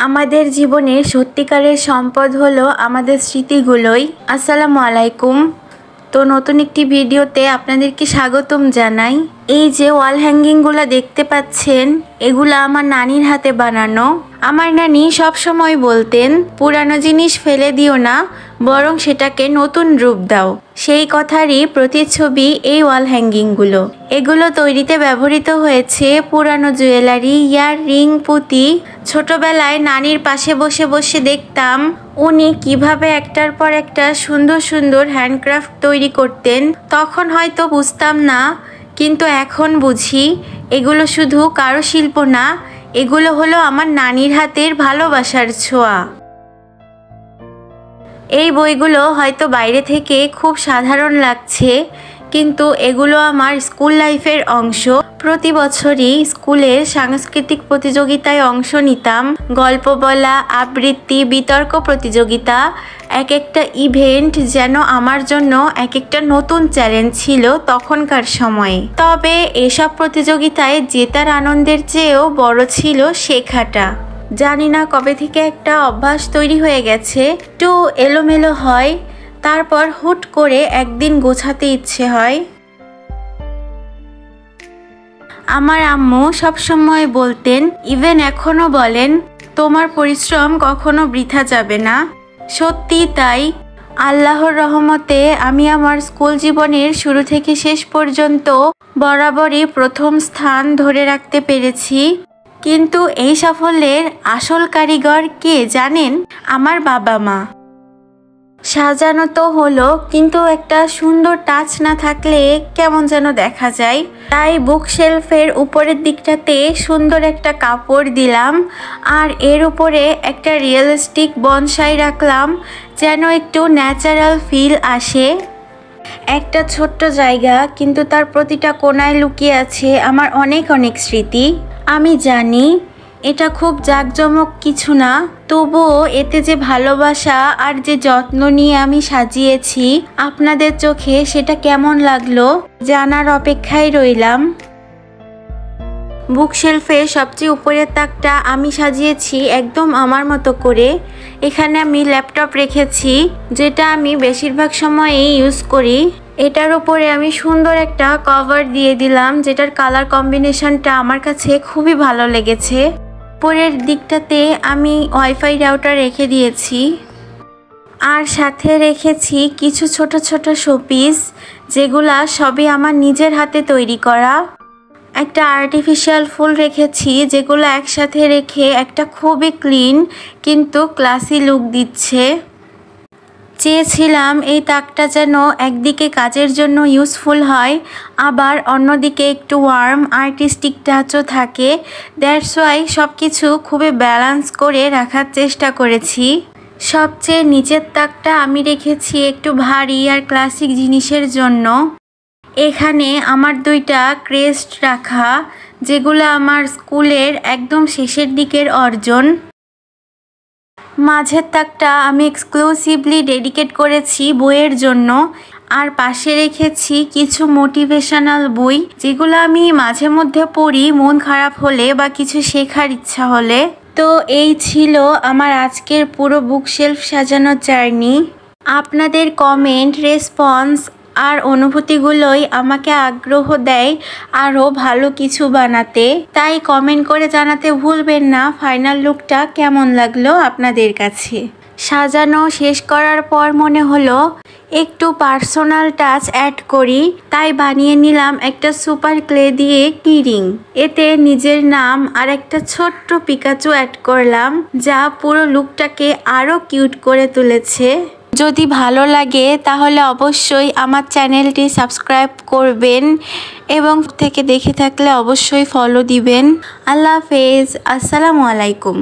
আমাদের জীবনের সত্যিকারের সম্পদ হলো আমাদের স্মৃতিগুলোই। আসসালামু আলাইকুম। তো নতুন একটি ভিডিওতে আপনাদেরকে স্বাগতম জানাই। এই যে ওয়াল হ্যাঙ্গিংগুলো দেখতে পাচ্ছেন, এগুলো আমার নানির হাতে বানানো। আমার নানি সবসময় বলতেন, পুরানো জিনিস ফেলে দিও না, বরং সেটাকে নতুন রূপ দাও। সেই কথারই প্রতিচ্ছবি এই ওয়াল হ্যাঙ্গিংগুলো। এগুলো তৈরিতে ব্যবহৃত হয়েছে পুরানো জুয়েলারি, ইয়াররিং, পুঁতি। ছোটবেলায় নানির পাশে বসে বসে দেখতাম উনি কিভাবে একটার পর একটা সুন্দর সুন্দর হ্যান্ডক্রাফট তৈরি করতেন। তখন হয়তো বুঝতাম না, কিন্তু এখন বুঝি এগুলো শুধু কারুশিল্প না, এগুলো হলো আমার নানির হাতের ভালোবাসার ছোঁয়া। এই বইগুলো হয়তো বাইরে থেকে খুব সাধারণ লাগছে, কিন্তু এগুলো আমার স্কুল লাইফের অংশ। প্রতি বছরই স্কুলের সাংস্কৃতিক প্রতিযোগিতায় অংশ নিতাম। গল্প বলা, আবৃত্তি, বিতর্ক প্রতিযোগিতা, এক একটা ইভেন্ট যেন আমার জন্য এক একটা নতুন চ্যালেঞ্জ ছিল তখনকার সময়ে। তবে এসব প্রতিযোগিতায় জেতার আনন্দের চেয়েও বড় ছিল শেখাটা। জানি না কবে থেকে একটা অভ্যাস তৈরি হয়ে গেছে, একটু এলোমেলো হয়, তারপর হুট করে একদিন গোছাতে ইচ্ছে হয়। আমার আম্মু সবসময় বলতেন, ইভেন এখনও বলেন, তোমার পরিশ্রম কখনো বৃথা যাবে না। সত্যি তাই। আল্লাহর রহমতে আমি আমার স্কুল জীবনের শুরু থেকে শেষ পর্যন্ত বরাবরই প্রথম স্থান ধরে রাখতে পেরেছি। কিন্তু এই সাফল্যের আসল কারিগর কে জানেন? আমার বাবা মা। সাজানো তো হলো, কিন্তু একটা সুন্দর টাচ না থাকলে কেমন যেন দেখা যায়। তাই বুকশেলফের উপরের দিকটাতে সুন্দর একটা কাপড় দিলাম, আর এর উপরে একটা রিয়েলিস্টিক বনসাই রাখলাম, যেন একটু ন্যাচারাল ফিল আসে। একটা ছোট্ট জায়গা, কিন্তু তার প্রতিটা কোণায় লুকিয়ে আছে আমার অনেক অনেক স্মৃতি। আমি জানি এটা খুব জাঁকজমক কিছু না, তবুও এতে যে ভালোবাসা আর যে যত্ন নিয়ে আমি সাজিয়েছি, আপনাদের চোখে সেটা কেমন লাগলো জানার অপেক্ষায় রইলাম। বুকশেলফের সবচেয়ে উপরের তাকটা আমি সাজিয়েছি একদম আমার মতো করে। এখানে আমি ল্যাপটপ রেখেছি, যেটা আমি বেশিরভাগ সময়েই ইউজ করি। এটার উপরে আমি সুন্দর একটা কভার দিয়ে দিলাম, যেটার কালার কম্বিনেশনটা আমার কাছে খুবই ভালো লেগেছে। উপরের দিকটাতে আমি ওয়াইফাই রাউটার রেখে দিয়েছি, আর সাথে রেখেছি কিছু ছোট ছোট শোপিস, যেগুলা সবই আমার নিজের হাতে তৈরি করা। একটা আর্টিফিশিয়াল ফুল রেখেছি, যেগুলো একসাথে রেখে একটা খুবই ক্লিন কিন্তু ক্লাসি লুক দিচ্ছে। চেয়েছিলাম এই তাকটা যেন একদিকে কাজের জন্য ইউজফুল হয়, আবার অন্যদিকে একটু ওয়ার্ম আর্টিস্টিক টাচও থাকে। দ্যাটস ওয়াই সব কিছু খুবই ব্যালেন্স করে রাখার চেষ্টা করেছি। সবচেয়ে নিচের তাকটা আমি রেখেছি একটু ভারী আর ক্লাসিক জিনিসের জন্য। এখানে আমার দুইটা ক্রেস্ট রাখা, যেগুলো আমার স্কুলের একদম শেষের দিকের অর্জন। মাঝের তাকটা আমি এক্সক্লুসিভলি ডেডিকেট করেছি বইয়ের জন্য, আর পাশে রেখেছি কিছু মোটিভেশনাল বই, যেগুলো আমি মাঝে মধ্যে পড়ি মন খারাপ হলে বা কিছু শেখার ইচ্ছা হলে। তো এই ছিল আমার আজকের পুরো বুকশেলফ সাজানোর জার্নি। আপনাদের কমেন্ট, রেসপন্স আর অনুভূতিগুলোই আমাকে আগ্রহ দেয় আরও ভালো কিছু বানাতে। তাই কমেন্ট করে জানাতে ভুলবেন না ফাইনাল লুকটা কেমন লাগলো আপনাদের কাছে। সাজানো শেষ করার পর মনে হলো একটু পার্সোনাল টাচ অ্যাড করি, তাই বানিয়ে নিলাম একটা সুপার ক্লে দিয়ে কিরিং। এতে নিজের নাম আর একটা ছোট্ট পিকাচু অ্যাড করলাম, যা পুরো লুকটাকে আরও কিউট করে তুলেছে। যদি ভালো লাগে তাহলে অবশ্যই আমার চ্যানেলটি সাবস্ক্রাইব করবেন, এবং থেকে দেখে থাকলে অবশ্যই ফলো দিবেন। আল্লাহ হাফেজ। আসসালামু আলাইকুম।